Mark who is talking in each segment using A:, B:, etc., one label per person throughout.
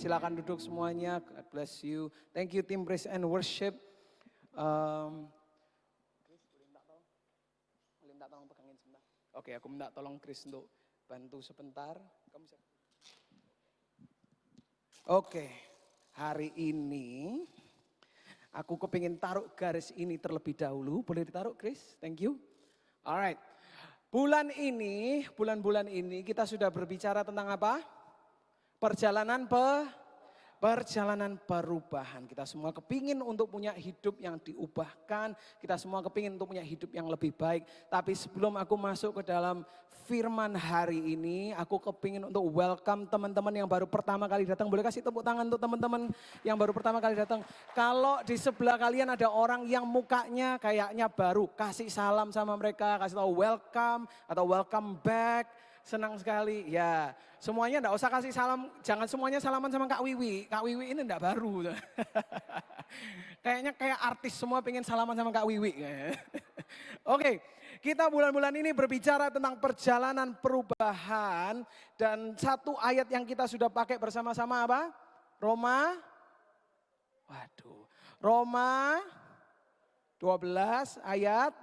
A: Silakan duduk semuanya. God bless you. Thank you tim Praise and Worship. Chris, boleh minta tolong pegangin sebentar. Oke, aku minta tolong Chris untuk bantu sebentar. Kamu bisa. Oke, hari ini aku kepingin taruh garis ini terlebih dahulu. Boleh ditaruh Chris? Thank you. Alright. Bulan ini kita sudah berbicara tentang apa? Perjalanan perubahan. Kita semua kepingin untuk punya hidup yang diubahkan. Kita semua kepingin untuk punya hidup yang lebih baik. Tapi sebelum aku masuk ke dalam firman hari ini, aku kepingin untuk welcome teman-teman yang baru pertama kali datang. Boleh kasih tepuk tangan untuk teman-teman yang baru pertama kali datang. Kalau di sebelah kalian ada orang yang mukanya kayaknya baru, kasih salam sama mereka, kasih tahu welcome atau welcome back. Senang sekali, ya semuanya enggak usah kasih salam, jangan semuanya salaman sama Kak Wiwi. Kak Wiwi ini enggak baru. Kayaknya kayak artis semua pengen salaman sama Kak Wiwi. Oke, kita bulan-bulan ini berbicara tentang perjalanan perubahan. Dan satu ayat yang kita sudah pakai bersama-sama apa? Roma 12 ayat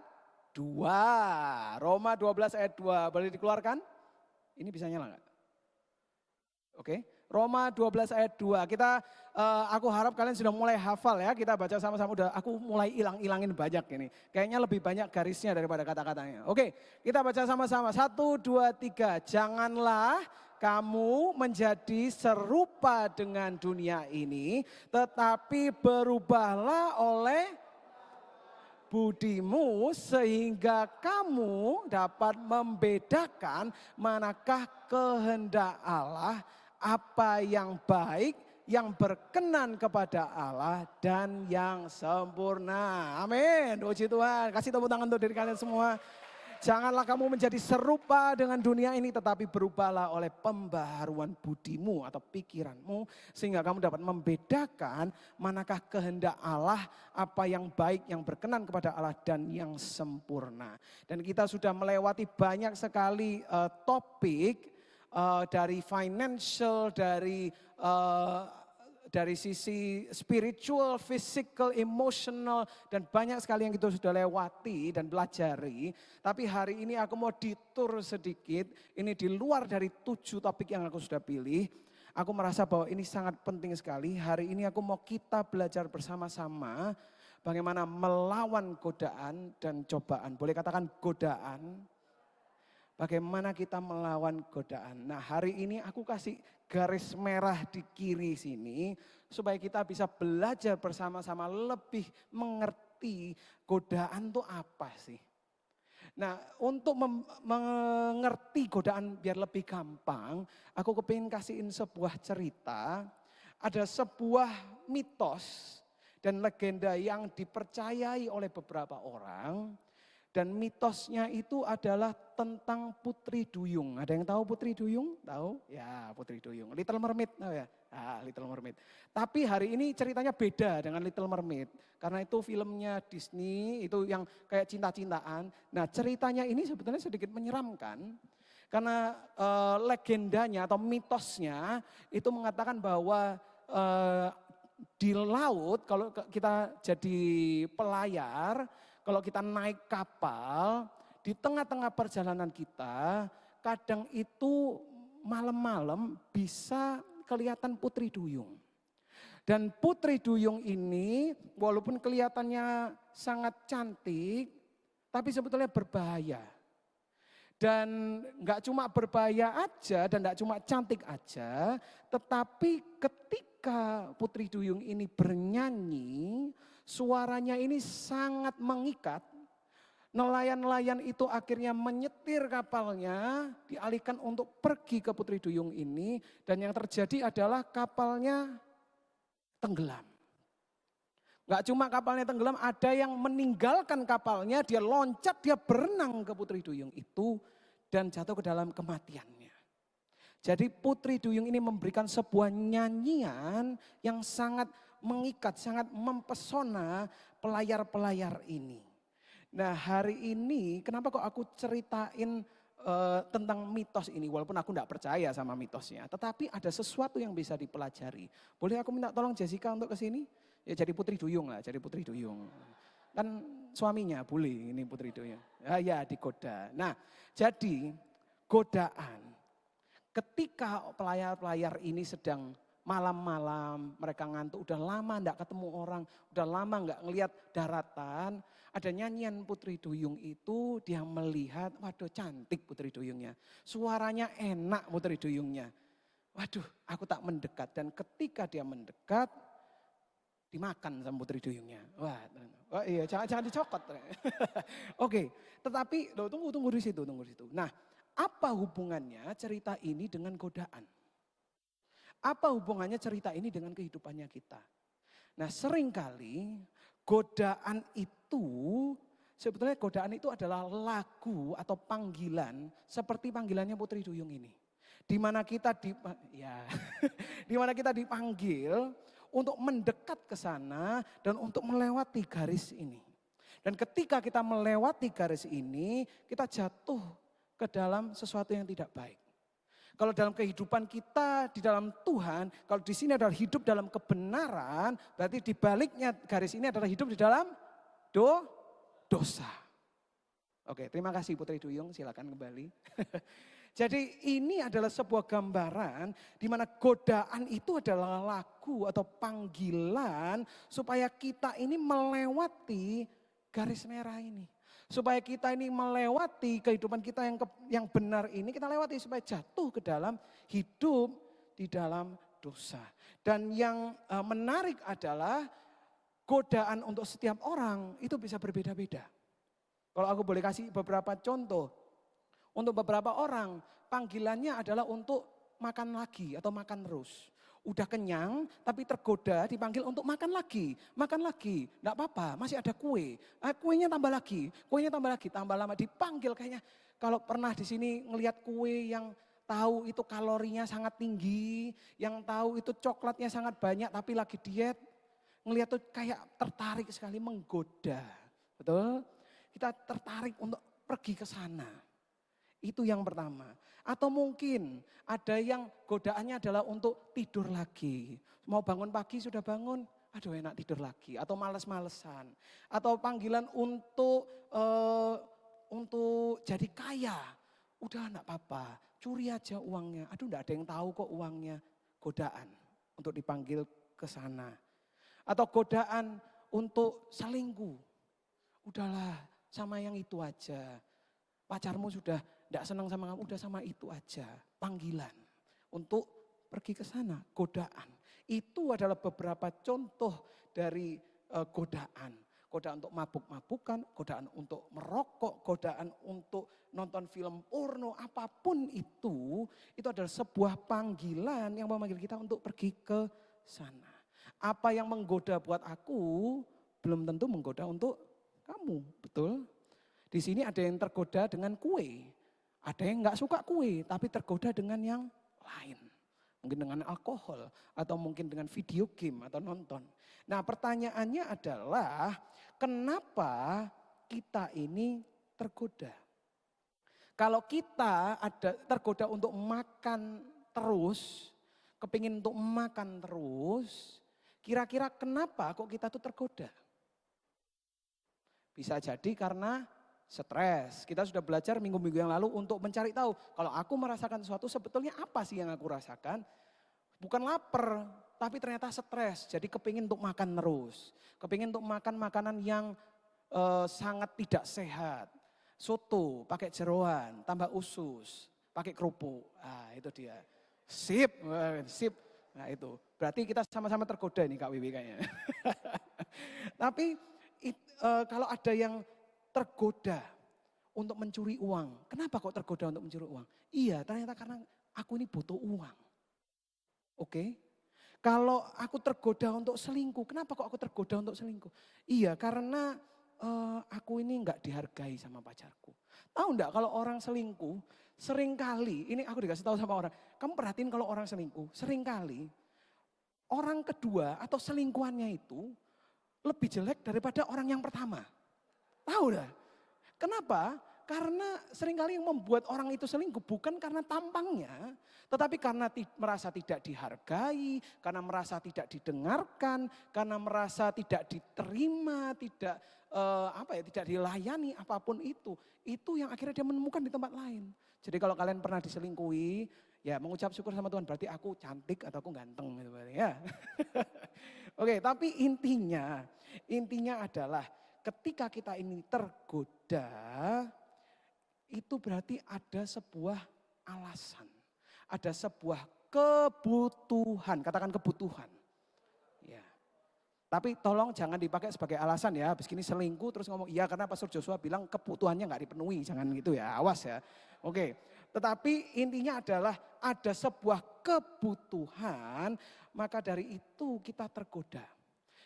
A: 2. Roma 12 ayat 2, boleh dikeluarkan? Ini bisa nyala nggak? Oke, Roma 12 ayat 2. Aku harap kalian sudah mulai hafal ya. Kita baca sama-sama. Aku mulai ilangin banyak ini. Kayaknya lebih banyak garisnya daripada kata-katanya. Oke, kita baca sama-sama. 1, 2, 3. Janganlah kamu menjadi serupa dengan dunia ini, tetapi berubahlah oleh budimu sehingga kamu dapat membedakan manakah kehendak Allah, apa yang baik, yang berkenan kepada Allah dan yang sempurna. Amin. Puji Tuhan. Kasih tepuk tangan untuk diri kalian semua. Janganlah kamu menjadi serupa dengan dunia ini, tetapi berubahlah oleh pembaharuan budimu atau pikiranmu. Sehingga kamu dapat membedakan manakah kehendak Allah, apa yang baik, yang berkenan kepada Allah dan yang sempurna. Dan kita sudah melewati banyak sekali topik dari financial, dari sisi spiritual, physical, emotional, dan banyak sekali yang kita sudah lewati dan pelajari. Tapi hari ini aku mau ditur sedikit, ini di luar dari 7 topik yang aku sudah pilih. Aku merasa bahwa ini sangat penting sekali. Hari ini aku mau kita belajar bersama-sama bagaimana melawan godaan dan cobaan. Boleh katakan godaan? Bagaimana kita melawan godaan. Nah, hari ini aku kasih garis merah di kiri sini supaya kita bisa belajar bersama-sama lebih mengerti godaan itu apa sih. Nah, untuk mengerti godaan biar lebih gampang, aku kepingin kasihin sebuah cerita. Ada sebuah mitos dan legenda yang dipercayai oleh beberapa orang. Dan mitosnya itu adalah tentang Putri Duyung. Ada yang tahu Putri Duyung? Tahu? Ya, Putri Duyung. Little Mermaid, tahu ya? Ah, Little Mermaid. Tapi hari ini ceritanya beda dengan Little Mermaid. Karena itu filmnya Disney, itu yang kayak cinta-cintaan. Nah, ceritanya ini sebetulnya sedikit menyeramkan. Karena legendanya atau mitosnya itu mengatakan bahwa di laut kalau kita jadi pelayar, kalau kita naik kapal, di tengah-tengah perjalanan kita, kadang itu malam-malam bisa kelihatan Putri Duyung. Dan Putri Duyung ini walaupun kelihatannya sangat cantik, tapi sebetulnya berbahaya. Dan enggak cuma berbahaya aja dan enggak cuma cantik aja, tetapi ketika Putri Duyung ini bernyanyi, suaranya ini sangat mengikat. Nelayan-nelayan itu akhirnya menyetir kapalnya, dialihkan untuk pergi ke Putri Duyung ini. Dan yang terjadi adalah kapalnya tenggelam. Gak cuma kapalnya tenggelam, ada yang meninggalkan kapalnya, dia loncat, dia berenang ke Putri Duyung itu dan jatuh ke dalam kematiannya. Jadi Putri Duyung ini memberikan sebuah nyanyian yang sangat mengikat, sangat mempesona pelayar-pelayar ini. Nah, hari ini kenapa kok aku ceritain tentang mitos ini, walaupun aku enggak percaya sama mitosnya, tetapi ada sesuatu yang bisa dipelajari. Boleh aku minta tolong Jessica untuk ke sini? Ya jadi putri duyung lah, jadi putri duyung. Kan suaminya boleh ini putri duyung. Ya digoda. Nah, jadi godaan. Ketika pelayar-pelayar ini sedang malam-malam, mereka ngantuk, udah lama enggak ketemu orang, udah lama enggak ngelihat daratan, ada nyanyian putri duyung itu, dia melihat, waduh cantik putri duyungnya, suaranya enak putri duyungnya. Waduh, aku tak mendekat, dan ketika dia mendekat, dimakan sama putri duyungnya. Wah iya, jangan dicokot. Oke, tetapi tunggu di situ. Nah, apa hubungannya cerita ini dengan godaan? Apa hubungannya cerita ini dengan kehidupannya kita? Nah, seringkali godaan itu, sebetulnya godaan itu adalah lagu atau panggilan seperti panggilannya putri duyung ini. Di mana kita di mana kita dipanggil untuk mendekat ke sana dan untuk melewati garis ini. Dan ketika kita melewati garis ini, kita jatuh ke dalam sesuatu yang tidak baik. Kalau dalam kehidupan kita di dalam Tuhan, kalau di sini adalah hidup dalam kebenaran, berarti di baliknya garis ini adalah hidup di dalam dosa. Oke, terima kasih Putri Duyung, silakan kembali. Jadi ini adalah sebuah gambaran di mana godaan itu adalah lagu atau panggilan supaya kita ini melewati garis merah ini. Supaya kita ini melewati kehidupan kita yang benar ini, kita lewati supaya jatuh ke dalam hidup di dalam dosa. Dan yang menarik adalah godaan untuk setiap orang itu bisa berbeda-beda. Kalau aku boleh kasih beberapa contoh. Untuk beberapa orang panggilannya adalah untuk makan lagi atau makan terus. Udah kenyang tapi tergoda dipanggil untuk makan lagi. Enggak apa-apa, masih ada kue. Kuenya tambah lagi, tambah lama dipanggil kayaknya. Kalau pernah di sini ngelihat kue yang tahu itu kalorinya sangat tinggi, yang tahu itu coklatnya sangat banyak tapi lagi diet, ngelihat tuh kayak tertarik sekali, menggoda. Betul? Kita tertarik untuk pergi ke sana. Itu yang pertama. Atau mungkin ada yang godaannya adalah untuk tidur lagi. Mau bangun pagi sudah bangun, aduh enak tidur lagi. Atau males-malesan. Atau panggilan untuk jadi kaya. Udah enggak apa-apa, curi aja uangnya. Aduh enggak ada yang tahu kok uangnya. Godaan untuk dipanggil ke sana. Atau godaan untuk selingkuh. Udahlah sama yang itu aja. Pacarmu sudah tidak senang sama kamu, udah sama itu aja. Panggilan untuk pergi ke sana, godaan. Itu adalah beberapa contoh dari godaan. Godaan untuk mabuk-mabukan, godaan untuk merokok, godaan untuk nonton film porno, apapun itu adalah sebuah panggilan yang memanggil kita untuk pergi ke sana. Apa yang menggoda buat aku, belum tentu menggoda untuk kamu, betul? Di sini ada yang tergoda dengan kue. Ada yang enggak suka kue, tapi tergoda dengan yang lain. Mungkin dengan alkohol, atau mungkin dengan video game, atau nonton. Nah pertanyaannya adalah, kenapa kita ini tergoda? Kalau kita ada tergoda untuk makan terus, kepingin untuk makan terus, kira-kira kenapa kok kita tuh tergoda? Bisa jadi karena stres. Kita sudah belajar minggu-minggu yang lalu untuk mencari tahu. Kalau aku merasakan sesuatu sebetulnya apa sih yang aku rasakan? Bukan lapar, tapi ternyata stres. Jadi kepingin untuk makan terus. Kepingin untuk makan makanan yang sangat tidak sehat. Soto, pakai jeroan, tambah usus, pakai kerupuk. Ah itu dia. Sip, sip. Nah itu. Berarti kita sama-sama tergoda nih Kak Wiwi kayaknya. Tapi kalau ada yang tergoda untuk mencuri uang. Kenapa kok tergoda untuk mencuri uang? Iya, ternyata karena aku ini butuh uang. Oke. Kalau aku tergoda untuk selingkuh, kenapa kok aku tergoda untuk selingkuh? Iya, karena aku ini enggak dihargai sama pacarku. Tahu enggak kalau orang selingkuh, seringkali, ini aku dikasih tahu sama orang, kamu perhatiin kalau orang selingkuh, seringkali orang kedua atau selingkuhannya itu lebih jelek daripada orang yang pertama. Tahu dah. Kenapa? Karena seringkali yang membuat orang itu selingkuh bukan karena tampangnya, tetapi karena merasa tidak dihargai, karena merasa tidak didengarkan, karena merasa tidak diterima, tidak dilayani apapun itu. Itu yang akhirnya dia menemukan di tempat lain. Jadi kalau kalian pernah diselingkuhi, ya mengucap syukur sama Tuhan, berarti aku cantik atau aku ganteng gitu ya. Oke, tapi intinya adalah ketika kita ini tergoda, itu berarti ada sebuah alasan. Ada sebuah kebutuhan, katakan kebutuhan. Ya. Tapi tolong jangan dipakai sebagai alasan ya, habis ini selingkuh terus ngomong, iya karena Pastor Joshua bilang kebutuhannya nggak dipenuhi, jangan gitu ya, awas ya. Oke, tetapi intinya adalah ada sebuah kebutuhan, maka dari itu kita tergoda.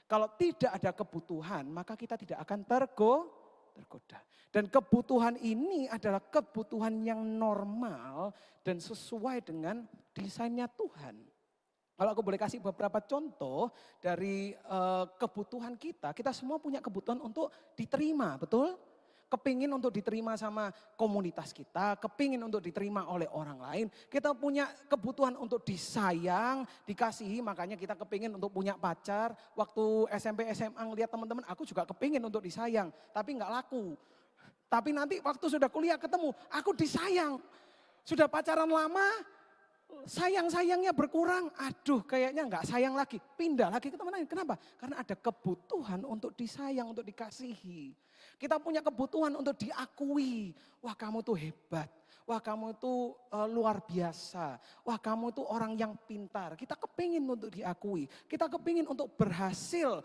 A: Kalau tidak ada kebutuhan, maka kita tidak akan tergoda. Dan kebutuhan ini adalah kebutuhan yang normal dan sesuai dengan desainnya Tuhan. Kalau aku boleh kasih beberapa contoh dari kebutuhan kita semua punya kebutuhan untuk diterima, betul? Kepingin untuk diterima sama komunitas kita, kepingin untuk diterima oleh orang lain. Kita punya kebutuhan untuk disayang, dikasihi, makanya kita kepingin untuk punya pacar. Waktu SMP, SMA ngeliat teman-teman, aku juga kepingin untuk disayang, tapi nggak laku. Tapi nanti waktu sudah kuliah ketemu, aku disayang. Sudah pacaran lama, sayang-sayangnya berkurang. Aduh kayaknya nggak sayang lagi, pindah lagi ke teman lain. Kenapa? Karena ada kebutuhan untuk disayang, untuk dikasihi. Kita punya kebutuhan untuk diakui. Wah kamu tuh hebat. Wah kamu itu luar biasa. Wah kamu itu orang yang pintar. Kita kepingin untuk diakui. Kita kepingin untuk berhasil.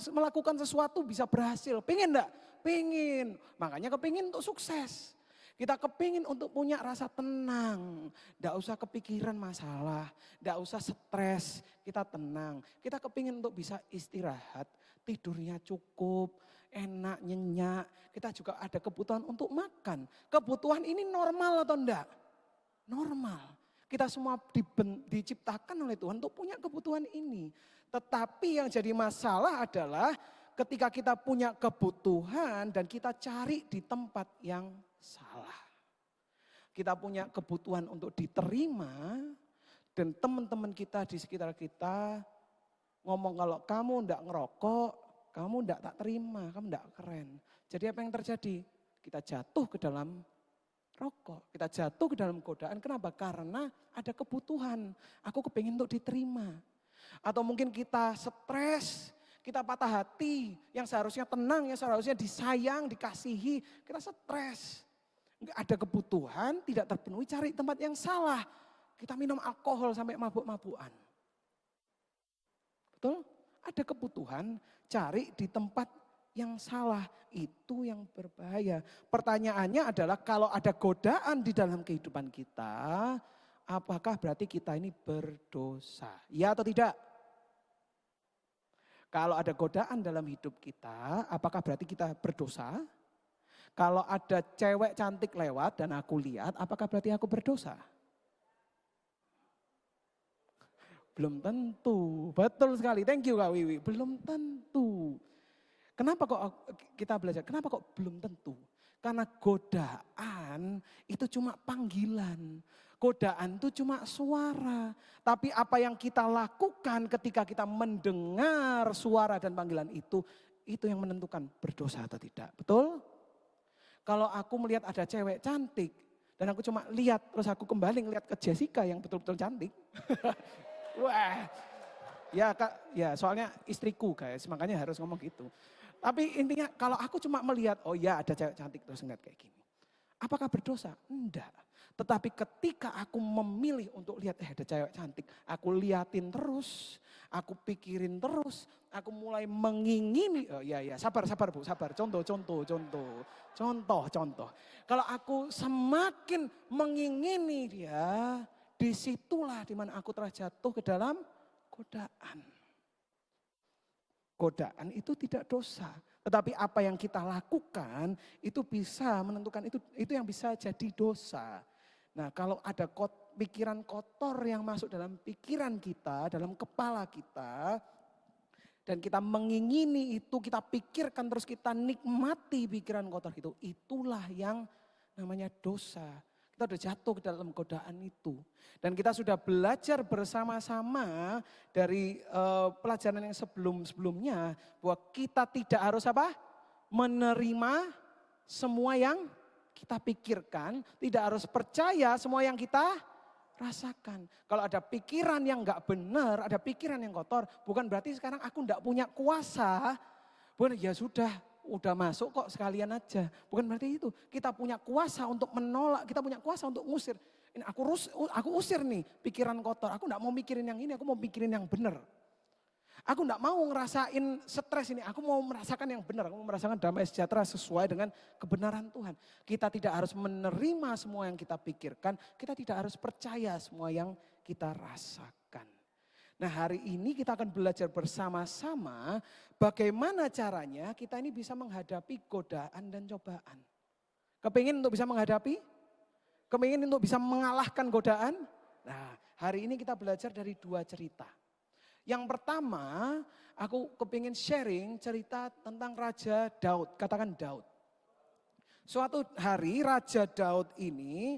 A: Melakukan sesuatu bisa berhasil. Pengen enggak? Pengen. Makanya kepingin untuk sukses. Kita kepingin untuk punya rasa tenang. Enggak usah kepikiran masalah. Enggak usah stres. Kita tenang. Kita kepingin untuk bisa istirahat. Tidurnya cukup. Enak, nyenyak. Kita juga ada kebutuhan untuk makan. Kebutuhan ini normal atau enggak? Normal. Kita semua diciptakan oleh Tuhan untuk punya kebutuhan ini. Tetapi yang jadi masalah adalah ketika kita punya kebutuhan dan kita cari di tempat yang salah. Kita punya kebutuhan untuk diterima dan teman-teman kita di sekitar kita ngomong kalau kamu enggak ngerokok, kamu enggak tak terima, kamu enggak keren. Jadi apa yang terjadi? Kita jatuh ke dalam rokok, kita jatuh ke dalam godaan. Kenapa? Karena ada kebutuhan. Aku kepingin untuk diterima. Atau mungkin kita stres, kita patah hati, yang seharusnya tenang, yang seharusnya disayang, dikasihi, kita stres. Ada kebutuhan, tidak terpenuhi, cari tempat yang salah. Kita minum alkohol sampai mabuk-mabukan. Betul? Ada kebutuhan, cari di tempat yang salah. Itu yang berbahaya. Pertanyaannya adalah kalau ada godaan di dalam kehidupan kita, apakah berarti kita ini berdosa? Ya atau tidak? Kalau ada godaan dalam hidup kita, apakah berarti kita berdosa? Kalau ada cewek cantik lewat dan aku lihat, apakah berarti aku berdosa? Belum tentu, betul sekali. Thank you Kak Wiwi, belum tentu. Kenapa kok kita belajar, kenapa kok belum tentu? Karena godaan itu cuma panggilan. Godaan itu cuma suara. Tapi apa yang kita lakukan ketika kita mendengar suara dan panggilan itu yang menentukan berdosa atau tidak. Betul? Kalau aku melihat ada cewek cantik dan aku cuma lihat terus aku kembali ngeliat ke Jessica yang betul-betul cantik. Wah, ya Kak, ya soalnya istriku guys, makanya harus ngomong gitu. Tapi intinya kalau aku cuma melihat, oh ya ada cewek cantik terus ngeliat kayak gini. Apakah berdosa? Enggak. Tetapi ketika aku memilih untuk lihat ada cewek cantik, aku liatin terus, aku pikirin terus, aku mulai mengingini, oh ya sabar Bu, sabar. Contoh. Kalau aku semakin mengingini dia, disitulah dimana aku terjatuh ke dalam godaan. Godaan itu tidak dosa, tetapi apa yang kita lakukan itu bisa menentukan itu yang bisa jadi dosa. Nah, kalau ada pikiran kotor yang masuk dalam pikiran kita, dalam kepala kita, dan kita mengingini itu, kita pikirkan terus kita nikmati pikiran kotor itu, itulah yang namanya dosa. Kita sudah jatuh ke dalam godaan itu. Dan kita sudah belajar bersama-sama dari pelajaran yang sebelum-sebelumnya bahwa kita tidak harus apa? Menerima semua yang kita pikirkan, tidak harus percaya semua yang kita rasakan. Kalau ada pikiran yang enggak benar, ada pikiran yang kotor, bukan berarti sekarang aku enggak punya kuasa. Bukan, ya sudah, udah masuk kok sekalian aja. Bukan berarti itu. Kita punya kuasa untuk menolak, kita punya kuasa untuk ngusir. Ini aku usir nih pikiran kotor. Aku enggak mau mikirin yang ini, aku mau mikirin yang benar. Aku enggak mau ngerasain stres ini, aku mau merasakan yang benar. Aku mau merasakan damai sejahtera sesuai dengan kebenaran Tuhan. Kita tidak harus menerima semua yang kita pikirkan, kita tidak harus percaya semua yang kita rasakan. Nah, hari ini kita akan belajar bersama-sama bagaimana caranya kita ini bisa menghadapi godaan dan cobaan. Kepingin untuk bisa menghadapi? Kepingin untuk bisa mengalahkan godaan? Nah, hari ini kita belajar dari 2 cerita. Yang pertama, aku kepingin sharing cerita tentang Raja Daud. Katakan Daud. Suatu hari Raja Daud ini,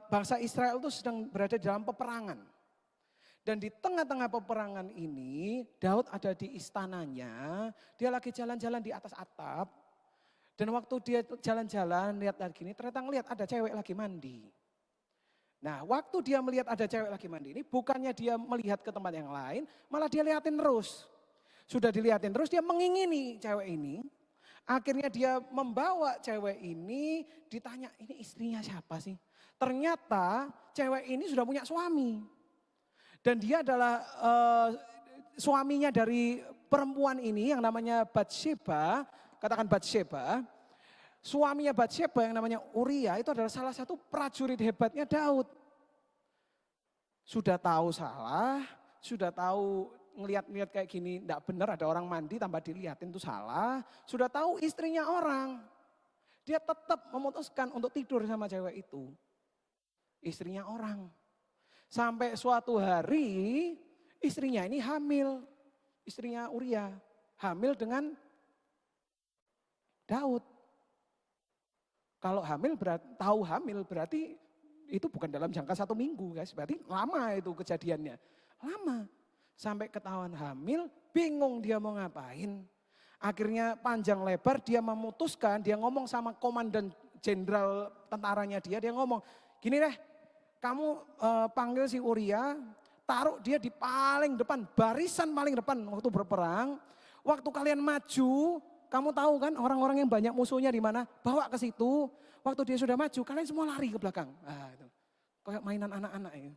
A: bangsa Israel itu sedang berada dalam peperangan. Dan di tengah-tengah peperangan ini, Daud ada di istananya, dia lagi jalan-jalan di atas atap. Dan waktu dia jalan-jalan, lihat lagi ini, ternyata ngelihat ada cewek lagi mandi. Nah, waktu dia melihat ada cewek lagi mandi ini, bukannya dia melihat ke tempat yang lain, malah dia liatin terus. Sudah dilihatin terus, dia mengingini cewek ini. Akhirnya dia membawa cewek ini, ditanya, ini istrinya siapa sih? Ternyata cewek ini sudah punya suami. Dan dia adalah suaminya dari perempuan ini yang namanya Batsheba, katakan Batsheba. Suaminya Batsheba yang namanya Uria itu adalah salah satu prajurit hebatnya Daud. Sudah tahu salah, sudah tahu ngelihat-ngelihat kayak gini enggak benar, ada orang mandi tambah dilihatin itu salah. Sudah tahu istrinya orang. Dia tetap memutuskan untuk tidur sama cewek itu. Istrinya orang. Sampai suatu hari istrinya ini hamil. Istrinya Uria hamil dengan Daud. Kalau tahu hamil berarti itu bukan dalam jangka 1 minggu guys. Berarti lama itu kejadiannya. Lama. Sampai ketahuan hamil, bingung dia mau ngapain. Akhirnya panjang lebar dia memutuskan, dia ngomong sama komandan jenderal tentaranya dia ngomong, gini deh, kamu panggil si Uria, taruh dia di paling depan, barisan paling depan waktu berperang. Waktu kalian maju, kamu tahu kan orang-orang yang banyak musuhnya di mana? Bawa ke situ. Waktu dia sudah maju, kalian semua lari ke belakang. Nah, itu. Kayak mainan anak-anak ya.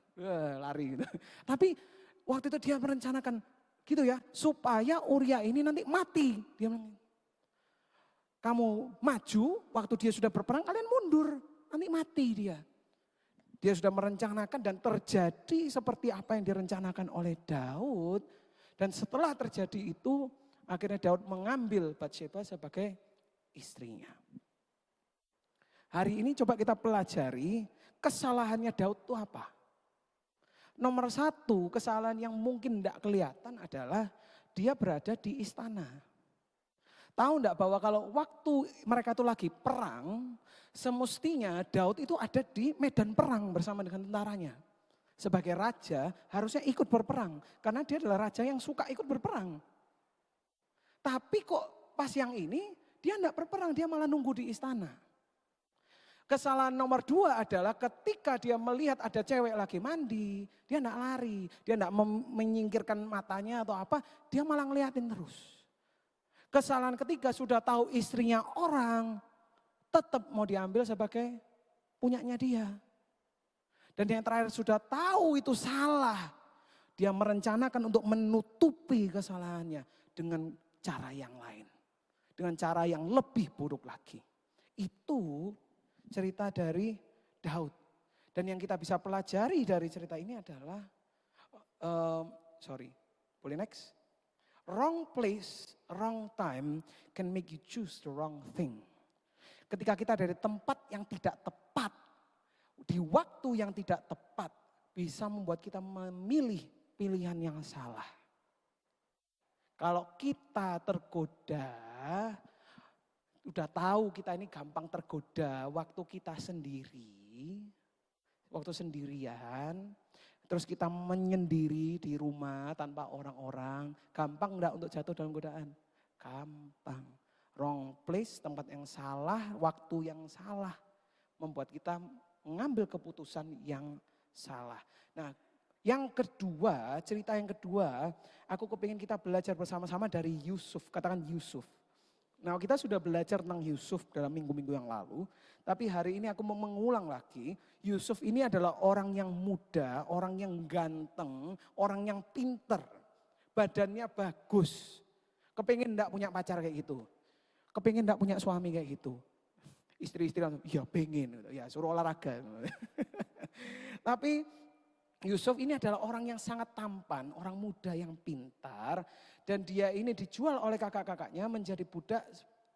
A: Lari gitu. Tapi waktu itu dia merencanakan gitu ya, supaya Uria ini nanti mati. Dia bilang, kamu maju, waktu dia sudah berperang, kalian mundur. Nanti mati dia. Dia sudah merencanakan dan terjadi seperti apa yang direncanakan oleh Daud. Dan setelah terjadi itu, akhirnya Daud mengambil Batsheba sebagai istrinya. Hari ini coba kita pelajari kesalahannya Daud itu apa. Nomor 1 kesalahan yang mungkin tidak kelihatan adalah dia berada di istana. Tahu enggak bahwa kalau waktu mereka itu lagi perang, semestinya Daud itu ada di medan perang bersama dengan tentaranya. Sebagai raja harusnya ikut berperang, karena dia adalah raja yang suka ikut berperang. Tapi kok pas yang ini dia enggak berperang, dia malah nunggu di istana. Kesalahan nomor 2 adalah ketika dia melihat ada cewek lagi mandi, dia enggak lari, dia enggak menyingkirkan matanya atau apa, dia malah ngeliatin terus. Kesalahan ketiga sudah tahu istrinya orang, tetap mau diambil sebagai punyanya dia. Dan yang terakhir sudah tahu itu salah, dia merencanakan untuk menutupi kesalahannya dengan cara yang lain. Dengan cara yang lebih buruk lagi. Itu cerita dari Daud. Dan yang kita bisa pelajari dari cerita ini adalah, boleh next? Wrong place, wrong time can make you choose the wrong thing. Ketika kita dari tempat yang tidak tepat, di waktu yang tidak tepat, bisa membuat kita memilih pilihan yang salah. Kalau kita tergoda, udah tahu kita ini gampang tergoda waktu kita sendiri, waktu sendirian, terus kita menyendiri di rumah tanpa orang-orang, gampang enggak untuk jatuh dalam godaan? Gampang. Wrong place, tempat yang salah, waktu yang salah, membuat kita mengambil keputusan yang salah. Nah, yang kedua, cerita yang kedua, aku kepingin kita belajar bersama-sama dari Yusuf, katakan Yusuf. Nah, kita sudah belajar tentang Yusuf dalam minggu-minggu yang lalu, tapi hari ini aku mau mengulang lagi. Yusuf ini adalah orang yang muda, orang yang ganteng, orang yang pinter, badannya bagus. Kepingin enggak punya pacar kayak gitu? Kepingin enggak punya suami kayak gitu? Istri-istri langsung, ya pengen, ya suruh olahraga. Tapi Yusuf ini adalah orang yang sangat tampan, orang muda yang pintar. Dan dia ini dijual oleh kakak-kakaknya menjadi budak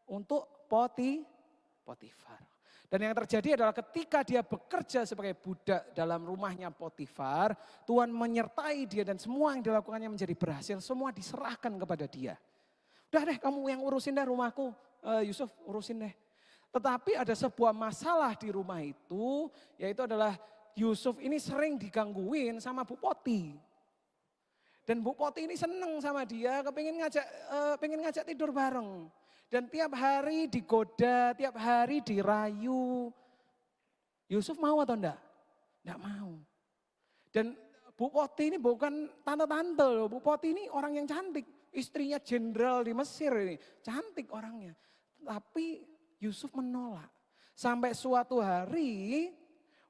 A: untuk Potifar. Dan yang terjadi adalah ketika dia bekerja sebagai budak dalam rumahnya Potifar, Tuhan menyertai dia dan semua yang dilakukannya menjadi berhasil, semua diserahkan kepada dia. Udah deh kamu yang urusin deh rumahku, Yusuf urusin deh. Tetapi ada sebuah masalah di rumah itu, yaitu adalah Yusuf ini sering digangguin sama Bu Poti. Dan Bu Poti ini seneng sama dia, pengen ngajak tidur bareng. Dan tiap hari digoda, tiap hari dirayu. Yusuf mau atau enggak? Enggak mau. Dan Bu Poti ini bukan tante-tante loh, Bu Poti ini orang yang cantik. Istrinya jenderal di Mesir ini, cantik orangnya. Tapi Yusuf menolak. Sampai suatu hari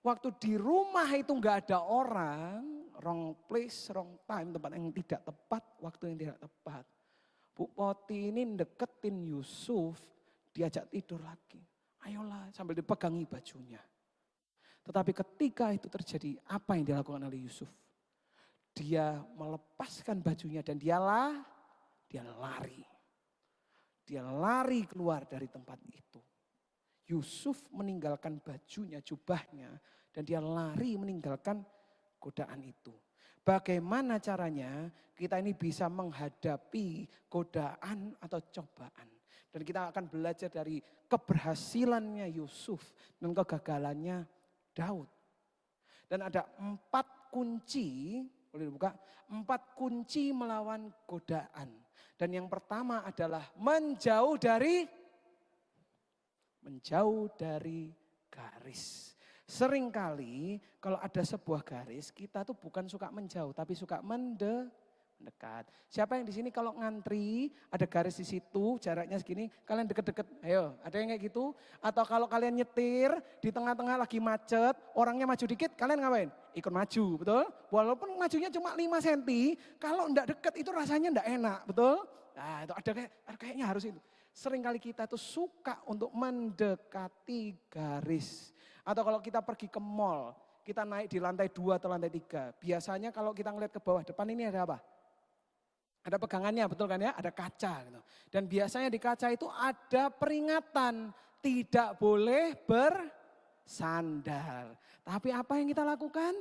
A: waktu di rumah itu enggak ada orang, wrong place, wrong time, tempat yang tidak tepat, waktu yang tidak tepat. Bu Poti ini deketin Yusuf, diajak tidur lagi. Ayolah sambil dipegangi bajunya. Tetapi ketika itu terjadi, apa yang dilakukan oleh Yusuf? Dia melepaskan bajunya dan dia lari. Dia lari keluar dari tempat itu. Yusuf meninggalkan bajunya, jubahnya, dan dia lari meninggalkan godaan itu. Bagaimana caranya kita ini bisa menghadapi godaan atau cobaan. Dan kita akan belajar dari keberhasilannya Yusuf dan kegagalannya Daud. Dan ada 4 kunci, boleh dibuka, 4 kunci melawan godaan. Dan yang pertama adalah menjauh dari garis. Seringkali kalau ada sebuah garis, kita tuh bukan suka menjauh, tapi suka mendekat. Siapa yang di sini kalau ngantri, ada garis di situ, jaraknya segini, kalian deket-deket, ayo, ada yang kayak gitu? Atau kalau kalian nyetir, di tengah-tengah lagi macet, orangnya maju dikit, kalian ngapain? Ikut maju, betul? Walaupun majunya cuma 5 cm, kalau enggak deket itu rasanya enggak enak, betul? Nah itu ada kayaknya harus itu. Seringkali kita tuh suka untuk mendekati garis. Atau kalau kita pergi ke mall, kita naik di lantai 2 atau lantai 3. Biasanya kalau kita ngeliat ke bawah, depan ini ada apa? Ada pegangannya, betul kan ya? Ada kaca gitu. Dan biasanya di kaca itu ada peringatan, tidak boleh bersandar. Tapi apa yang kita lakukan?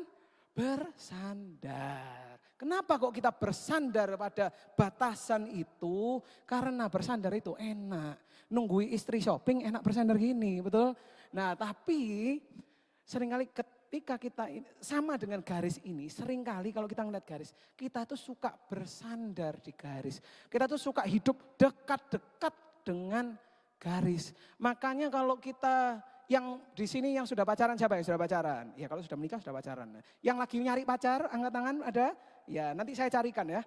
A: Bersandar. Kenapa kok kita bersandar pada batasan itu? Karena bersandar itu enak. Nunggui istri shopping enak bersandar gini, betul? Nah tapi seringkali ketika kita sama dengan garis ini, seringkali kalau kita ngeliat garis, kita tuh suka bersandar di garis. Kita tuh suka hidup dekat-dekat dengan garis. Makanya kalau kita yang di sini yang sudah pacaran, siapa yang sudah pacaran? Ya kalau sudah menikah sudah pacaran. Yang lagi nyari pacar, angkat tangan ada? Ya nanti saya carikan ya.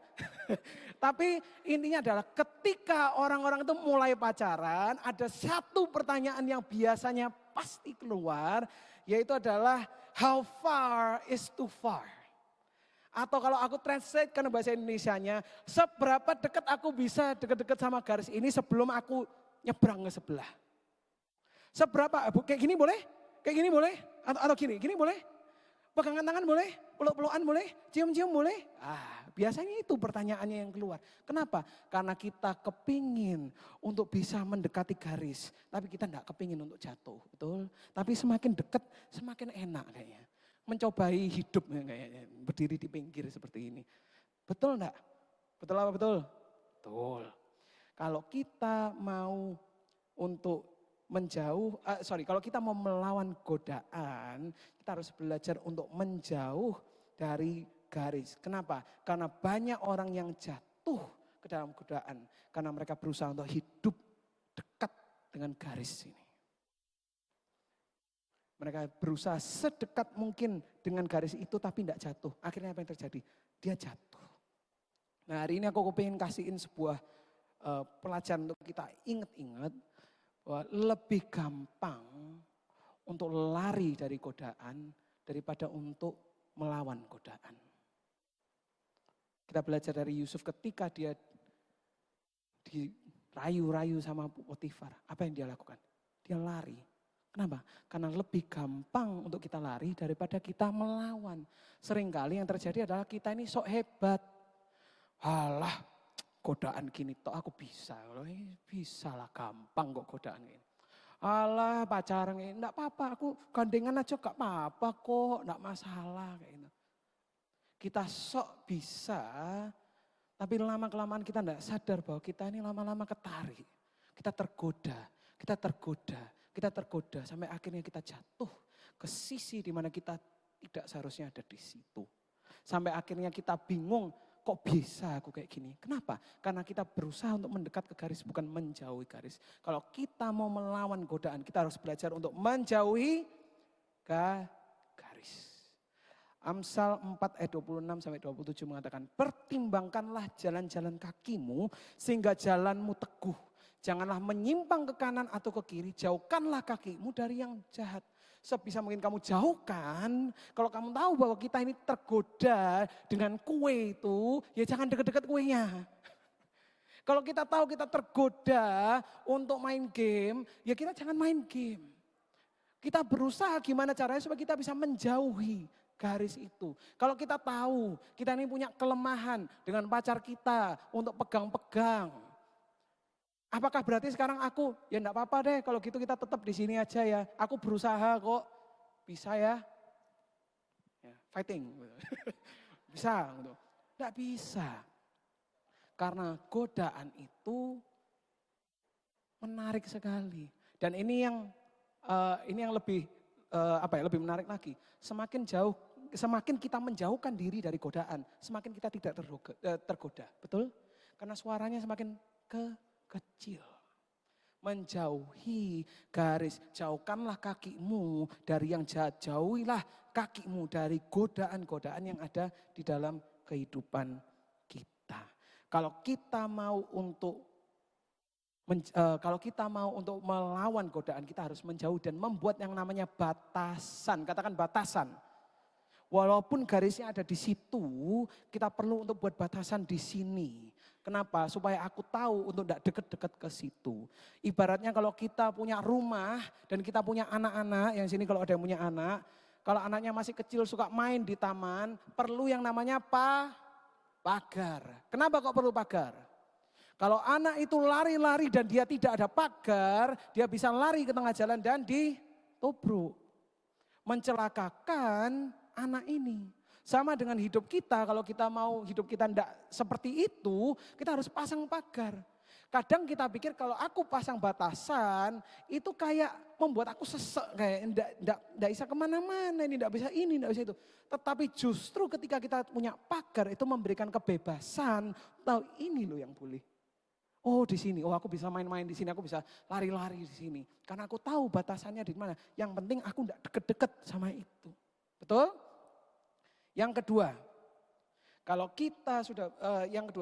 A: Tapi intinya adalah ketika orang-orang itu mulai pacaran, ada satu pertanyaan yang biasanya pasti keluar, yaitu adalah how far is too far? Atau kalau aku translate ke bahasa Indonesianya, seberapa dekat aku bisa dekat-dekat sama garis ini sebelum aku nyebrang ke sebelah? Seberapa? Kayak gini boleh? Kayak gini boleh? Atau gini boleh? Pegangan tangan boleh? Peluk-pelukan boleh? Cium-cium boleh? Biasanya itu pertanyaannya yang keluar. Kenapa? Karena kita kepingin untuk bisa mendekati garis. Tapi kita enggak kepingin untuk jatuh, betul? Tapi semakin dekat, semakin enak kayaknya. Mencobai hidup kayaknya, berdiri di pinggir seperti ini. Betul enggak? Betul apa betul? Betul. Kalau kita mau untuk kalau kita mau melawan godaan, kita harus belajar untuk menjauh dari garis. Kenapa? Karena banyak orang yang jatuh ke dalam godaan karena mereka berusaha untuk hidup dekat dengan garis ini. Mereka berusaha sedekat mungkin dengan garis itu tapi tidak jatuh. Akhirnya apa yang terjadi? Dia jatuh. Nah, hari ini aku pengen kasihin sebuah pelajaran untuk kita ingat-ingat bahwa lebih gampang untuk lari dari godaan daripada untuk melawan godaan. Kita belajar dari Yusuf ketika dia dirayu-rayu sama Potifar. Apa yang dia lakukan? Dia lari. Kenapa? Karena lebih gampang untuk kita lari daripada kita melawan. Seringkali yang terjadi adalah kita ini sok hebat. Alah, godaan gini toh aku bisa. Bisa lah, gampang kok godaan ini. Alah, pacaran ini enggak apa-apa, aku gandengan aja enggak apa-apa kok, enggak masalah kayak gitu. Kita sok bisa, tapi lama-kelamaan kita enggak sadar bahwa kita ini lama-lama ketarik. Kita tergoda sampai akhirnya kita jatuh ke sisi di mana kita tidak seharusnya ada di situ. Sampai akhirnya kita bingung, kok bisa aku kayak gini? Kenapa? Karena kita berusaha untuk mendekat ke garis, bukan menjauhi garis. Kalau kita mau melawan godaan, kita harus belajar untuk menjauhi garis. Amsal 4 ayat 26 sampai 27 mengatakan, pertimbangkanlah jalan-jalan kakimu sehingga jalanmu teguh. Janganlah menyimpang ke kanan atau ke kiri, jauhkanlah kakimu dari yang jahat. Sebisa mungkin kamu jauhkan, kalau kamu tahu bahwa kita ini tergoda dengan kue itu, ya jangan deket-deket kuenya. Kalau kita tahu kita tergoda untuk main game, ya kita jangan main game. Kita berusaha gimana caranya supaya kita bisa menjauhi garis itu. Kalau kita tahu kita ini punya kelemahan dengan pacar kita untuk pegang-pegang. Apakah berarti sekarang aku, ya enggak apa-apa deh kalau gitu kita tetap di sini aja ya. Aku berusaha kok, bisa ya. Fighting. Bisa. Enggak bisa. Karena godaan itu menarik sekali. Dan ini yang lebih lebih menarik lagi. Semakin kita menjauhkan diri dari godaan, semakin kita tidak tergoda. Betul? Karena suaranya semakin kecil. Menjauhi garis, jauhkanlah kakimu dari yang jahat, jauhilah kakimu dari godaan-godaan yang ada di dalam kehidupan kita. Kalau kita mau untuk melawan godaan, kita harus menjauh dan membuat yang namanya batasan. Katakan batasan. Walaupun garisnya ada di situ, kita perlu untuk buat batasan di sini. Kenapa? Supaya aku tahu untuk tidak deket-deket ke situ. Ibaratnya kalau kita punya rumah dan kita punya anak-anak, yang sini kalau ada yang punya anak, kalau anaknya masih kecil suka main di taman, perlu yang namanya pagar. Kenapa kok perlu pagar? Kalau anak itu lari-lari dan dia tidak ada pagar, dia bisa lari ke tengah jalan dan ditobruk. Mencelakakan anak ini. Sama dengan hidup kita, kalau kita mau hidup kita tidak seperti itu, kita harus pasang pagar. Kadang kita pikir kalau aku pasang batasan, itu kayak membuat aku sesek, kayak tidak bisa kemana-mana, ini tidak bisa ini, tidak bisa itu. Tetapi justru ketika kita punya pagar, itu memberikan kebebasan, tahu ini loh yang boleh. Oh di sini, oh aku bisa main-main di sini, aku bisa lari-lari di sini. Karena aku tahu batasannya di mana. Yang penting aku tidak deket-deket sama itu. Betul? Yang kedua, kalau kita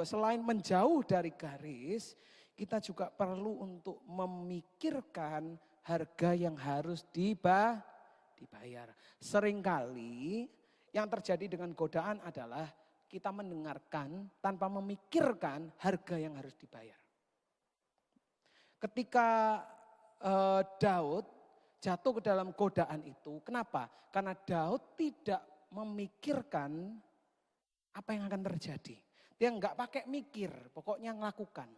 A: selain menjauh dari garis, kita juga perlu untuk memikirkan harga yang harus dibayar. Seringkali yang terjadi dengan godaan adalah kita mendengarkan tanpa memikirkan harga yang harus dibayar. Ketika Daud jatuh ke dalam godaan itu, kenapa? Karena Daud tidak memikirkan apa yang akan terjadi. Dia enggak pakai mikir, pokoknya ngelakukan.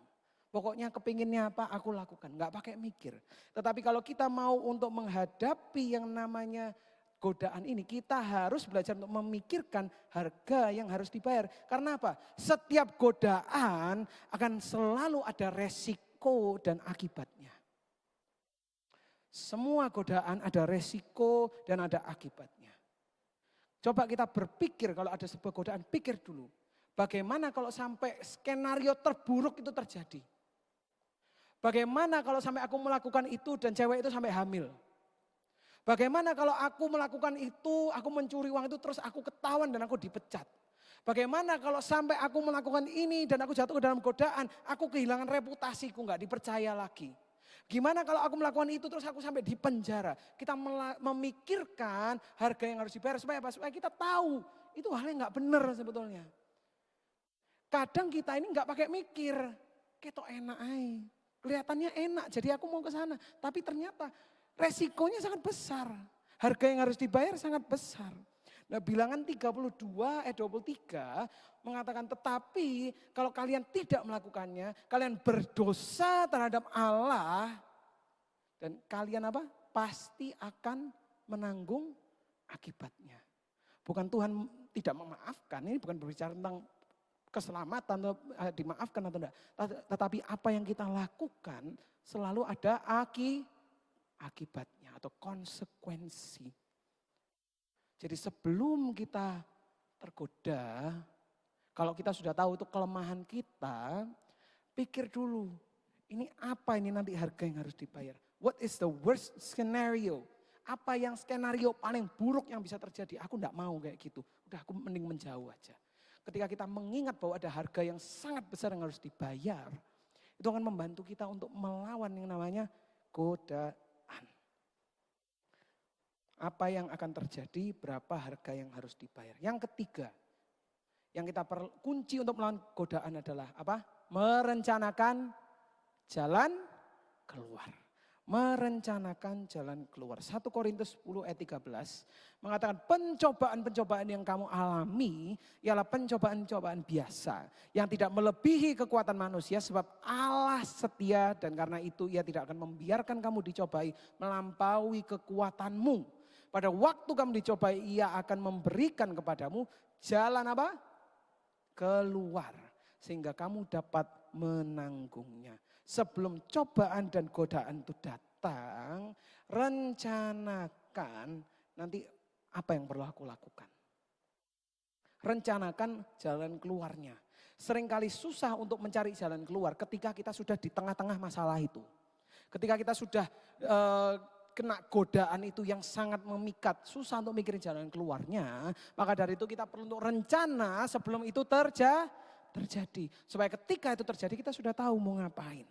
A: Pokoknya kepinginnya apa, aku lakukan. Enggak pakai mikir. Tetapi kalau kita mau untuk menghadapi yang namanya godaan ini, kita harus belajar untuk memikirkan harga yang harus dibayar. Karena apa? Setiap godaan akan selalu ada resiko dan akibatnya. Semua godaan ada resiko dan ada akibatnya. Coba kita berpikir kalau ada sebuah godaan, pikir dulu. Bagaimana kalau sampai skenario terburuk itu terjadi? Bagaimana kalau sampai aku melakukan itu dan cewek itu sampai hamil? Bagaimana kalau aku melakukan itu, aku mencuri uang itu terus aku ketahuan dan aku dipecat? Bagaimana kalau sampai aku melakukan ini dan aku jatuh ke dalam godaan, aku kehilangan reputasiku, nggak dipercaya lagi? Gimana kalau aku melakukan itu terus aku sampai di penjara? Kita memikirkan harga yang harus dibayar supaya apa? Supaya kita tahu itu hal yang nggak benar sebetulnya. Kadang kita ini nggak pakai mikir, ketok enak aja. Kelihatannya enak, jadi aku mau ke sana. Tapi ternyata resikonya sangat besar. Harga yang harus dibayar sangat besar. Nah, bilangan 32 ayat 23 mengatakan tetapi kalau kalian tidak melakukannya, kalian berdosa terhadap Allah dan kalian apa? Pasti akan menanggung akibatnya. Bukan Tuhan tidak memaafkan, ini bukan berbicara tentang keselamatan atau dimaafkan atau tidak. Tetapi apa yang kita lakukan selalu ada akibatnya atau konsekuensi. Jadi sebelum kita tergoda, kalau kita sudah tahu itu kelemahan kita, pikir dulu, ini apa ini nanti harga yang harus dibayar? What is the worst scenario? Apa yang skenario paling buruk yang bisa terjadi? Aku enggak mau kayak gitu, udah aku mending menjauh aja. Ketika kita mengingat bahwa ada harga yang sangat besar yang harus dibayar, itu akan membantu kita untuk melawan yang namanya godaan. Apa yang akan terjadi, berapa harga yang harus dibayar. Yang ketiga, yang kita perlu kunci untuk melawan godaan adalah apa? Merencanakan jalan keluar. Merencanakan jalan keluar. 1 Korintus 10 ayat 13 mengatakan pencobaan-pencobaan yang kamu alami ialah pencobaan-pencobaan biasa. Yang tidak melebihi kekuatan manusia sebab Allah setia dan karena itu ia tidak akan membiarkan kamu dicobai melampaui kekuatanmu. Pada waktu kamu dicobai, ia akan memberikan kepadamu jalan apa? Keluar. Sehingga kamu dapat menanggungnya. Sebelum cobaan dan godaan itu datang, rencanakan nanti apa yang perlu aku lakukan. Rencanakan jalan keluarnya. Seringkali susah untuk mencari jalan keluar ketika kita sudah di tengah-tengah masalah itu. Ketika kita sudah kena godaan itu yang sangat memikat, susah untuk mikirin jalan keluarnya, maka dari itu kita perlu untuk rencana sebelum itu terjadi. Supaya ketika itu terjadi kita sudah tahu mau ngapain.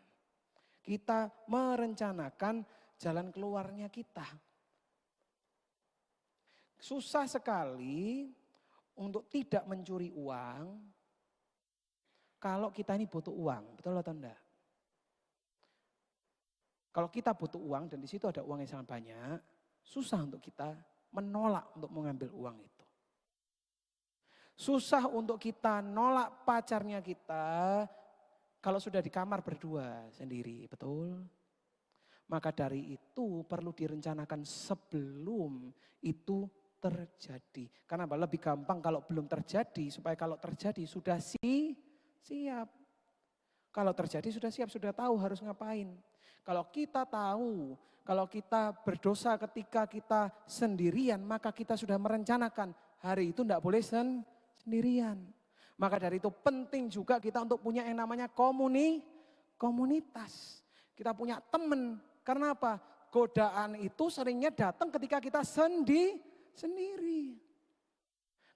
A: Kita merencanakan jalan keluarnya kita. Susah sekali untuk tidak mencuri uang kalau kita ini butuh uang, betul atau enggak? Kalau kita butuh uang dan di situ ada uang yang sangat banyak, susah untuk kita menolak untuk mengambil uang itu. Susah untuk kita nolak pacarnya kita kalau sudah di kamar berdua sendiri, betul? Maka dari itu perlu direncanakan sebelum itu terjadi. Karena lebih gampang kalau belum terjadi, supaya kalau terjadi sudah siap. Kalau terjadi sudah siap, sudah tahu harus ngapain. Kalau kita tahu, kalau kita berdosa ketika kita sendirian, maka kita sudah merencanakan hari itu tidak boleh sendirian. Maka dari itu penting juga kita untuk punya yang namanya komunitas. Kita punya teman. Karena apa? Godaan itu seringnya datang ketika kita sendiri.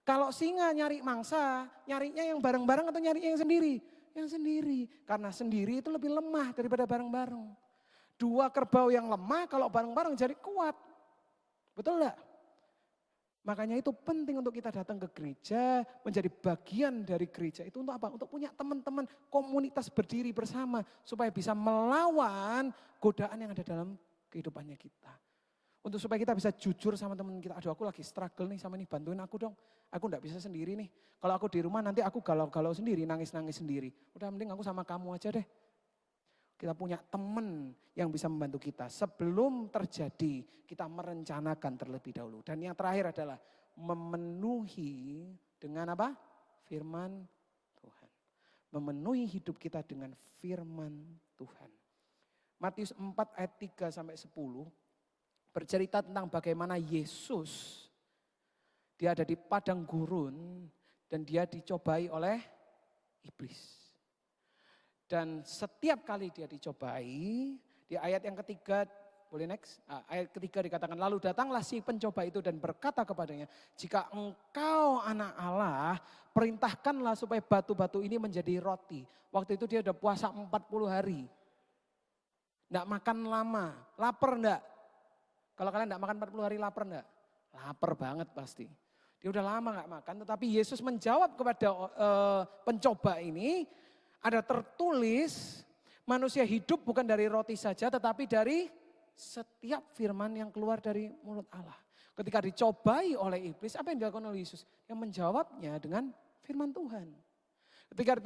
A: Kalau singa nyari mangsa, nyarinya yang bareng-bareng atau nyarinya yang sendiri? Yang sendiri. Karena sendiri itu lebih lemah daripada bareng-bareng. 2 kerbau yang lemah kalau bareng-bareng jadi kuat. Betul enggak? Makanya itu penting untuk kita datang ke gereja, menjadi bagian dari gereja. Itu untuk apa? Untuk punya teman-teman komunitas berdiri bersama. Supaya bisa melawan godaan yang ada dalam kehidupannya kita. Untuk supaya kita bisa jujur sama teman kita. Aduh aku lagi struggle nih sama ini, bantuin aku dong. Aku enggak bisa sendiri nih. Kalau aku di rumah nanti aku galau-galau sendiri, nangis-nangis sendiri. Udah mending aku sama kamu aja deh. Kita punya teman yang bisa membantu kita. Sebelum terjadi, kita merencanakan terlebih dahulu. Dan yang terakhir adalah memenuhi dengan apa? Firman Tuhan. Memenuhi hidup kita dengan firman Tuhan. Matius 4 ayat 3 sampai 10. bercerita tentang bagaimana Yesus, dia ada di padang gurun dan dia dicobai oleh iblis. Dan setiap kali dia dicobai, di ayat yang ketiga, boleh next? Ayat ketiga dikatakan, lalu datanglah si pencoba itu dan berkata kepadanya, jika engkau anak Allah, perintahkanlah supaya batu-batu ini menjadi roti. Waktu itu dia udah puasa 40 hari. Enggak makan lama, lapar enggak? Kalau kalian enggak makan 40 hari lapar enggak? Lapar banget pasti. Dia udah lama enggak makan, tetapi Yesus menjawab kepada pencoba ini, ada tertulis manusia hidup bukan dari roti saja tetapi dari setiap firman yang keluar dari mulut Allah. Ketika dicobai oleh iblis, apa yang dilakukan oleh Yesus? Yang menjawabnya dengan firman Tuhan. Ketika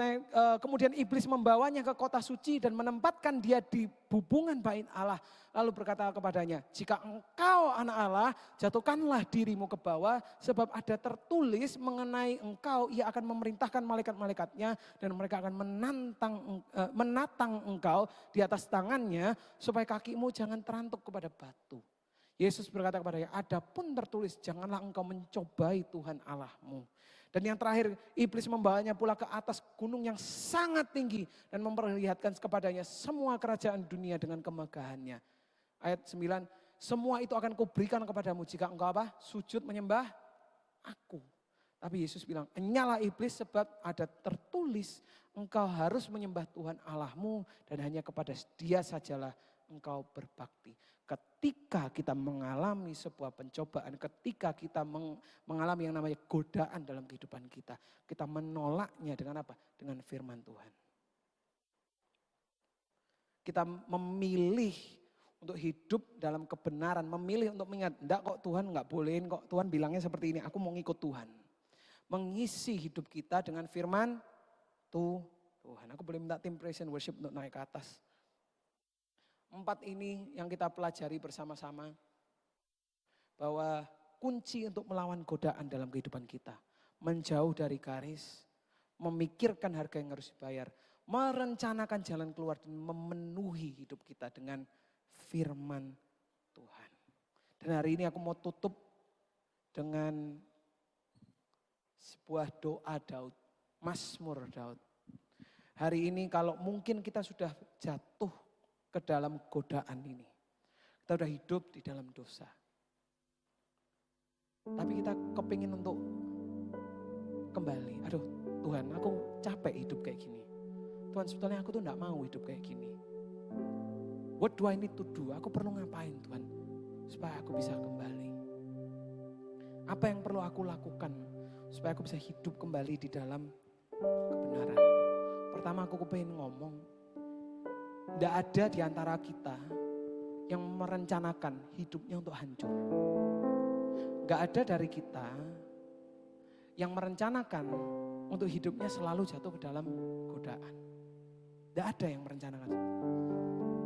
A: kemudian iblis membawanya ke kota suci dan menempatkan dia di bubungan bait Allah. Lalu berkata kepadanya, jika engkau anak Allah, jatuhkanlah dirimu ke bawah. Sebab ada tertulis mengenai engkau, ia akan memerintahkan malaikat-malaikatnya. Dan mereka akan menatang engkau di atas tangannya. Supaya kakimu jangan terantuk kepada batu. Yesus berkata kepadanya, adapun tertulis, janganlah engkau mencobai Tuhan Allahmu. Dan yang terakhir, iblis membawanya pula ke atas gunung yang sangat tinggi dan memperlihatkan kepadanya semua kerajaan dunia dengan kemegahannya. Ayat 9, semua itu akan kuberikan kepadamu jika engkau apa? Sujud menyembah aku. Tapi Yesus bilang, enyalah iblis sebab ada tertulis engkau harus menyembah Tuhan Allahmu dan hanya kepada Dia sajalah engkau berbakti. Ketika kita mengalami sebuah pencobaan, ketika kita mengalami yang namanya godaan dalam kehidupan kita, kita menolaknya dengan apa? Dengan firman Tuhan. Kita memilih untuk hidup dalam kebenaran, memilih untuk mengingat, enggak kok Tuhan enggak bolehin kok, Tuhan bilangnya seperti ini, aku mau ngikut Tuhan. Mengisi hidup kita dengan firman Tuhan. Aku boleh minta tim praise and worship untuk naik ke atas. 4 ini yang kita pelajari bersama-sama, bahwa kunci untuk melawan godaan dalam kehidupan kita, menjauh dari garis, memikirkan harga yang harus dibayar, merencanakan jalan keluar dan memenuhi hidup kita dengan firman Tuhan. Dan hari ini aku mau tutup dengan sebuah doa Daud, Mazmur Daud. Hari ini kalau mungkin kita sudah jatuh ke dalam godaan ini. Kita udah hidup di dalam dosa. Tapi kita kepingin untuk kembali. Aduh Tuhan, aku capek hidup kayak gini. Tuhan, sebetulnya aku tuh gak mau hidup kayak gini. What do I need to do? Aku perlu ngapain Tuhan? Supaya aku bisa kembali. Apa yang perlu aku lakukan? Supaya aku bisa hidup kembali di dalam kebenaran. Pertama aku kepingin ngomong. Tidak ada di antara kita yang merencanakan hidupnya untuk hancur. Tidak ada dari kita yang merencanakan untuk hidupnya selalu jatuh ke dalam godaan. Tidak ada yang merencanakan.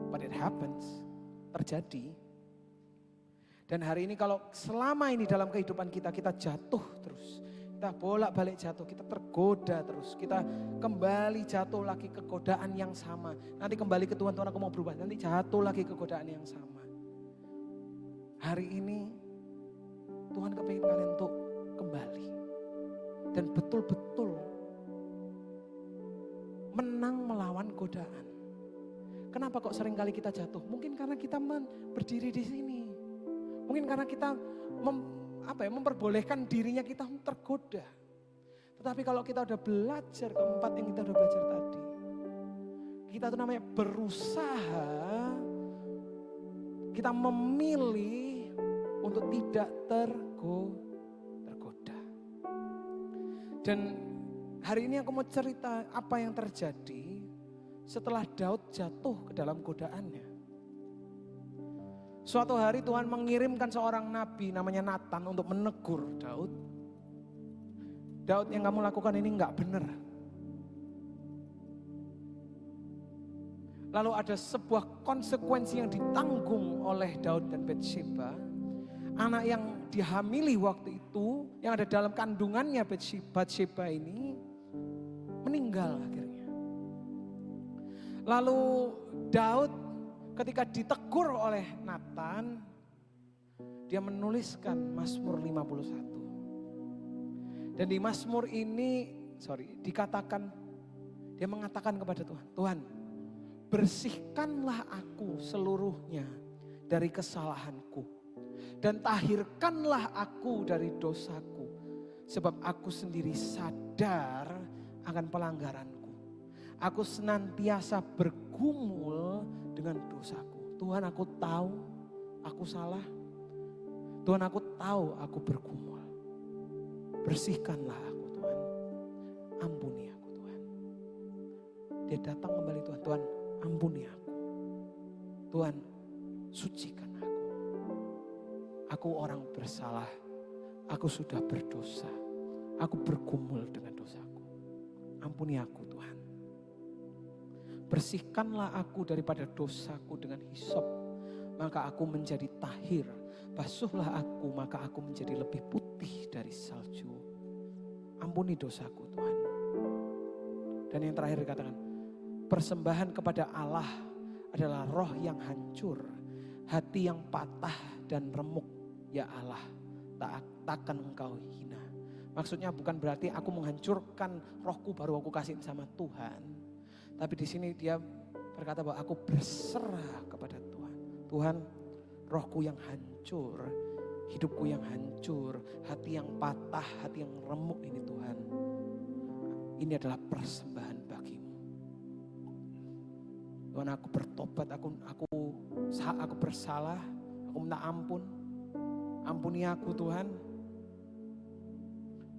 A: But it happens, terjadi. Dan hari ini kalau selama ini dalam kehidupan kita, kita jatuh terus. Kita bolak-balik jatuh, kita tergoda terus. Kita kembali jatuh lagi ke godaan yang sama. Nanti kembali ke Tuhan, Tuhan aku mau berubah. Nanti jatuh lagi ke godaan yang sama. Hari ini Tuhan kepingin kalian untuk kembali. Dan betul-betul menang melawan godaan. Kenapa kok sering kali kita jatuh? Mungkin karena kita berdiri di sini. Mungkin karena kita memperbolehkan dirinya kita tergoda. Tetapi kalau kita udah belajar keempat yang kita udah belajar tadi, kita tuh namanya berusaha, kita memilih untuk tidak tergoda. Dan hari ini aku mau cerita apa yang terjadi setelah Daud jatuh ke dalam godaannya. Suatu hari Tuhan mengirimkan seorang nabi namanya Nathan untuk menegur Daud. Daud, yang kamu lakukan ini enggak benar. Lalu ada sebuah konsekuensi yang ditanggung oleh Daud dan Batsheba. Anak yang dihamili waktu itu, yang ada dalam kandungannya Batsheba ini, meninggal akhirnya. Lalu Daud ketika ditegur oleh Nathan, dia menuliskan Mazmur 51. Dan di Mazmur ini, dikatakan, dia mengatakan kepada Tuhan, Tuhan, bersihkanlah aku seluruhnya dari kesalahanku. Dan tahirkanlah aku dari dosaku. Sebab aku sendiri sadar akan pelanggaranku. Aku senantiasa bergumul dengan dosaku. Tuhan, aku tahu aku salah. Tuhan, aku tahu aku bergumul. Bersihkanlah aku Tuhan. Ampuni aku Tuhan. Dia datang kembali Tuhan. Tuhan, ampuni aku. Tuhan, sucikan aku. Aku orang bersalah. Aku sudah berdosa. Aku bergumul dengan dosaku. Ampuni aku Tuhan. Bersihkanlah aku daripada dosaku dengan hisop. Maka aku menjadi tahir. Basuhlah aku, maka aku menjadi lebih putih dari salju. Ampuni dosaku Tuhan. Dan yang terakhir dikatakan, persembahan kepada Allah adalah roh yang hancur, hati yang patah dan remuk. Ya Allah, takkan engkau hina. Maksudnya bukan berarti aku menghancurkan rohku baru aku kasih sama Tuhan. Tapi di sini dia berkata bahwa aku berserah kepada Tuhan. Tuhan, rohku yang hancur, hidupku yang hancur, hati yang patah, hati yang remuk ini Tuhan. Ini adalah persembahan bagimu. Tuhan, aku bertobat, aku bersalah, aku minta ampun. Ampuni aku Tuhan.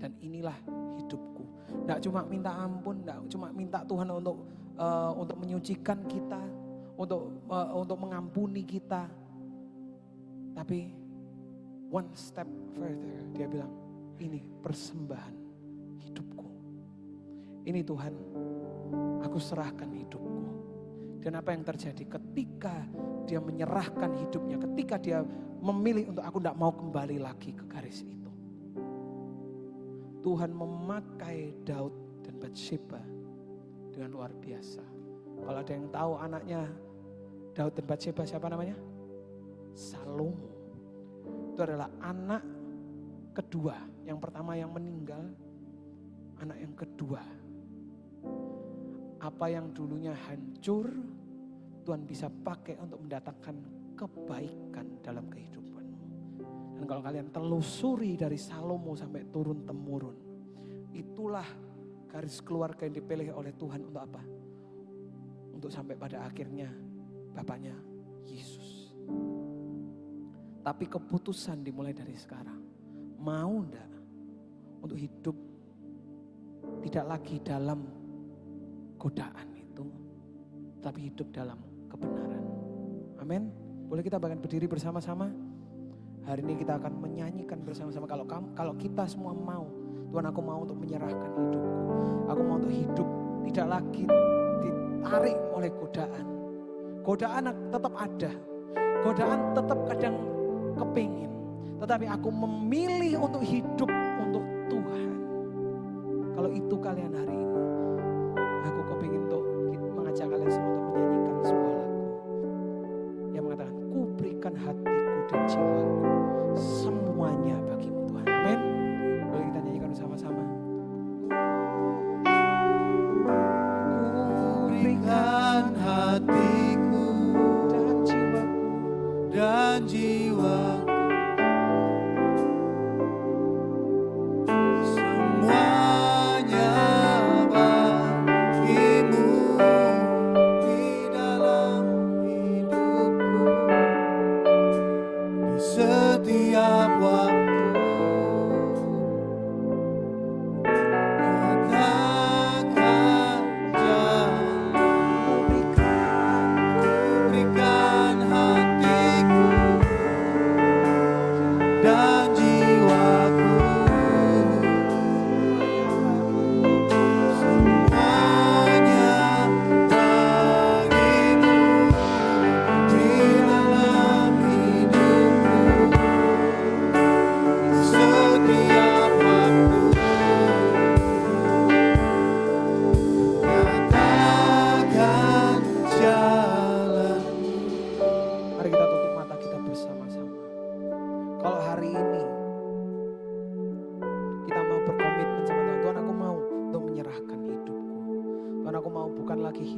A: Dan inilah hidupku. Tidak cuma minta ampun, tidak cuma minta Tuhan untuk menyucikan kita, untuk mengampuni kita. Tapi one step further, dia bilang, ini persembahan hidupku. Ini Tuhan, aku serahkan hidupku. Dan apa yang terjadi ketika dia menyerahkan hidupnya, ketika dia memilih untuk aku tidak mau kembali lagi ke garis itu. Tuhan memakai Daud dan Batsheba dengan luar biasa. Kalau ada yang tahu anaknya Daud dan Batsheba siapa namanya? Salomo. Itu adalah anak kedua. Yang pertama yang meninggal, anak yang kedua. Apa yang dulunya hancur, Tuhan bisa pakai untuk mendatangkan kebaikan dalam kehidupanmu. Dan kalau kalian telusuri dari Salomo sampai turun temurun, itulah garis keluarga yang dipilih oleh Tuhan untuk apa? Untuk sampai pada akhirnya bapaknya Yesus. Tapi keputusan dimulai dari sekarang. Mau enggak untuk hidup tidak lagi dalam godaan itu, tapi hidup dalam kebenaran. Amin. Boleh kita bahkan berdiri bersama-sama? Hari ini kita akan menyanyikan bersama-sama. Kalau kita semua mau, Tuhan, aku mau untuk menyerahkan hidupku. Aku mau untuk hidup tidak lagi ditarik oleh godaan. Godaan tetap ada. Godaan tetap kadang kepingin. Tetapi aku memilih untuk hidup untuk Tuhan. Kalau itu kalian hari ini, aku kepingin untuk mengajak kalian semua untuk menyanyikan sebuah lagu yang mengatakan, ku berikan hatiku dan jiwaku semuanya bagimu Tuhan. Amin. Boleh kita nyanyikan bersama-sama. Ku berikan hatiku dan jiwaku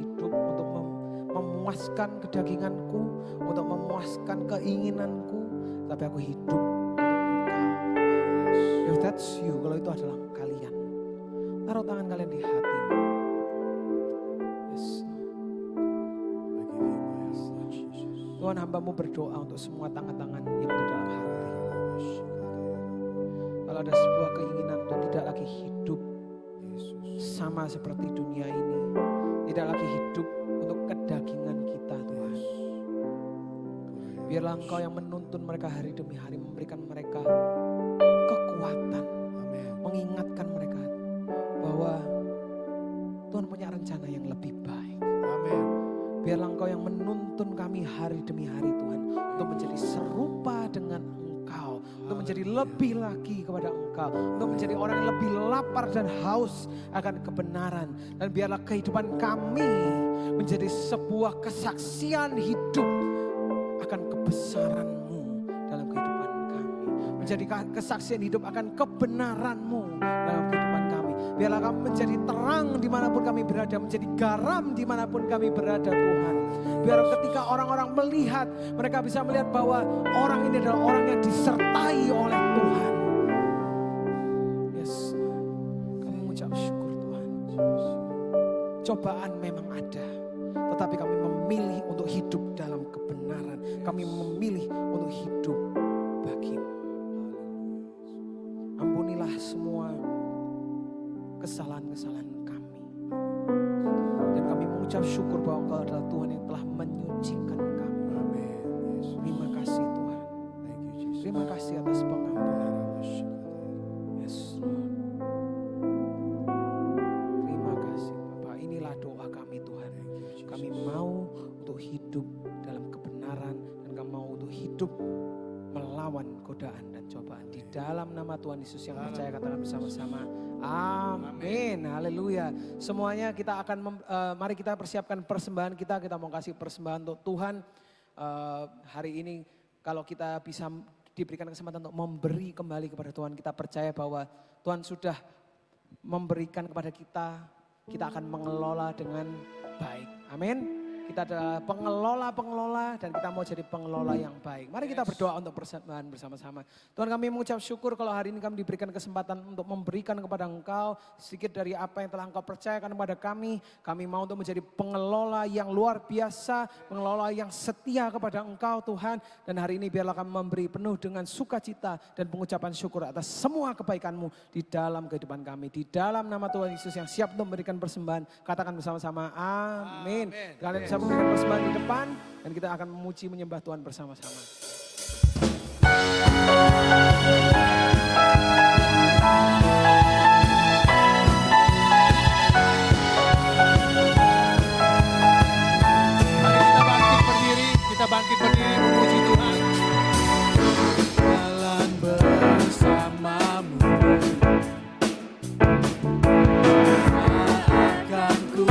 A: hidup untuk memuaskan kedaginganku, untuk memuaskan keinginanku, tapi aku hidup untuk Engkau. If that's you, kalau itu adalah kalian, taruh tangan kalian di hatimu. Yes. Tuhan, hamba-Mu berdoa untuk semua tangan-tangan yang ada dalam hati. Kalau ada sebuah keinginan untuk tidak lagi hidup sama seperti dunia ini, tidak lagi hidup untuk kedagingan kita, Tuhan. Biarlah Engkau yang menuntun mereka hari demi hari, memberikan mereka kekuatan, mengingatkan mereka bahwa Tuhan punya rencana yang lebih baik. Biarlah Engkau yang menuntun kami hari demi hari, Tuhan, untuk menjadi serupa dengan Engkau, untuk menjadi lebih lagi kepada Engkau, untuk menjadi orang yang lebih lapar dan haus akan kebenaran. Dan biarlah kehidupan kami menjadi sebuah kesaksian hidup akan kebesaran-Mu dalam kehidupan kami. Menjadi kesaksian hidup akan kebenaran-Mu dalam kehidupan kami. Biarlah kami menjadi terang dimanapun kami berada, menjadi garam dimanapun kami berada, Tuhan. Biar ketika orang-orang melihat, mereka bisa melihat bahwa orang ini adalah orang yang disertai oleh Tuhan. Yes, kami mengucap syukur, Tuhan. Cobaan memang ada, tetapi kami memilih untuk hidup dalam kebenaran. Kami memilih untuk hidup bagi-Mu. Ampunilah semua kesalahan-kesalahan kami. Dan kami mengucap syukur bahwa Engkau adalah Tuhan yang telah menyucikan kami. Terima kasih Tuhan. Terima kasih atas pengampunan. Yes, Lord. Terima kasih Bapak. Inilah doa kami Tuhan. Kami mau untuk hidup dalam kebenaran dan kami mau untuk hidup melawan godaan dan cobaan. Di dalam nama Tuhan Yesus yang percaya, katakan bersama-sama. Amin. Haleluya. Semuanya kita akan mari kita persiapkan persembahan kita. Kita mau kasih persembahan untuk Tuhan. Hari ini kalau kita bisa diberikan kesempatan untuk memberi kembali kepada Tuhan, kita percaya bahwa Tuhan sudah memberikan kepada kita, kita akan mengelola dengan baik. Amin. Kita adalah pengelola-pengelola dan kita mau jadi pengelola yang baik. Mari kita berdoa untuk persembahan bersama-sama. Tuhan, kami mengucap syukur kalau hari ini kami diberikan kesempatan untuk memberikan kepada Engkau sedikit dari apa yang telah Engkau percayakan kepada kami. Kami mau untuk menjadi pengelola yang luar biasa, pengelola yang setia kepada Engkau Tuhan. Dan hari ini biarlah kami memberi penuh dengan sukacita dan pengucapan syukur atas semua kebaikan-Mu di dalam kehidupan kami. Di dalam nama Tuhan Yesus yang siap untuk memberikan persembahan, katakan bersama-sama amin. Kalian bisa memberikan persembahan di depan dan kita akan memuji menyembah Tuhan bersama-sama.
B: Mari kita bangkit berdiri memuji Tuhan. Jalan bersamamu akan ku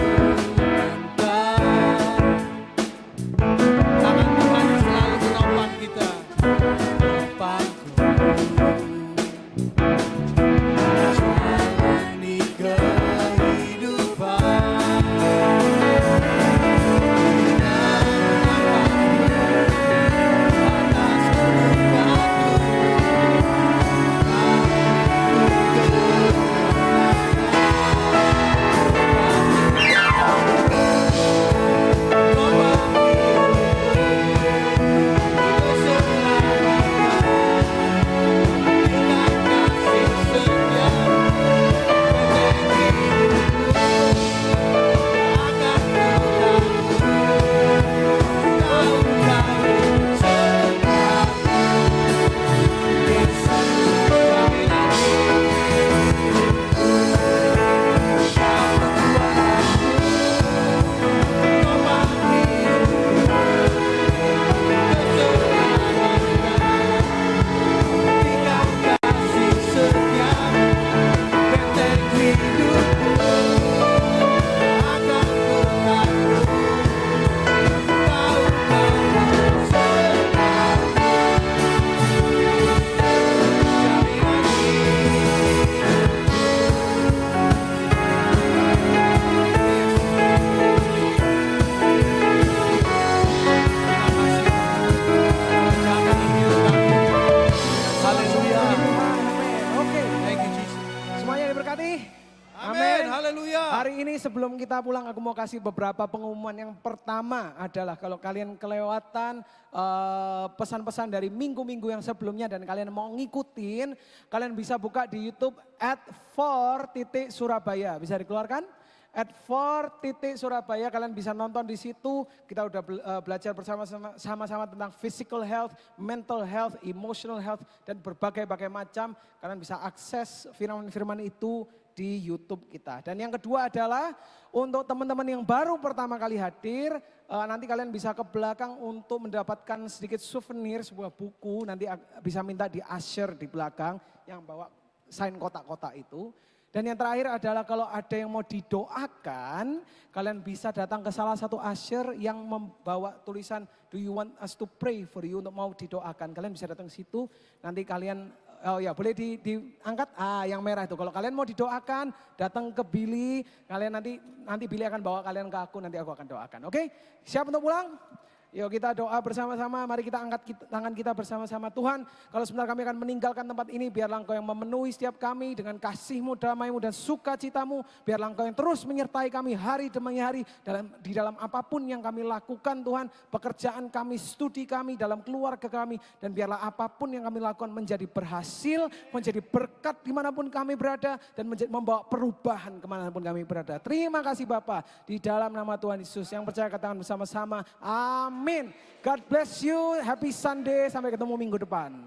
B: Tuhan selalu menopang kita, menopang
A: kita pulang aku mau kasih beberapa pengumuman. Yang pertama adalah kalau kalian kelewatan pesan-pesan dari minggu-minggu yang sebelumnya dan kalian mau ngikutin, kalian bisa buka di YouTube @4.surabaya. Bisa dikeluarkan? @4.surabaya, kalian bisa nonton di situ. Kita udah belajar bersama-sama tentang physical health, mental health, emotional health, dan berbagai-bagai macam. Kalian bisa akses firman-firman itu di YouTube kita. Dan yang kedua adalah untuk teman-teman yang baru pertama kali hadir, nanti kalian bisa ke belakang untuk mendapatkan sedikit souvenir, sebuah buku. Nanti bisa minta di usher di belakang yang bawa sign kotak-kotak itu. Dan yang terakhir adalah kalau ada yang mau didoakan, kalian bisa datang ke salah satu usher yang membawa tulisan, "Do you want us to pray for you?" untuk mau didoakan. Kalian bisa datang ke situ, nanti kalian, oh ya boleh diangkat, yang merah itu. Kalau kalian mau didoakan, datang ke Billy, kalian nanti Billy akan bawa kalian ke aku, nanti aku akan doakan. Oke, siap untuk pulang? Yuk kita doa bersama-sama, mari kita angkat tangan kita bersama-sama. Tuhan, kalau sebentar kami akan meninggalkan tempat ini, biarlah Engkau yang memenuhi setiap kami dengan kasih-Mu, damai-Mu, dan sukacita-Mu. Biarlah Engkau yang terus menyertai kami hari demi hari, di dalam apapun yang kami lakukan Tuhan, pekerjaan kami, studi kami, dalam keluarga kami, dan biarlah apapun yang kami lakukan menjadi berhasil, menjadi berkat dimanapun kami berada, dan membawa perubahan kemanapun kami berada. Terima kasih Bapa, di dalam nama Tuhan Yesus, yang percaya katakan bersama-sama, amin. God bless you, happy Sunday, sampai ketemu minggu depan.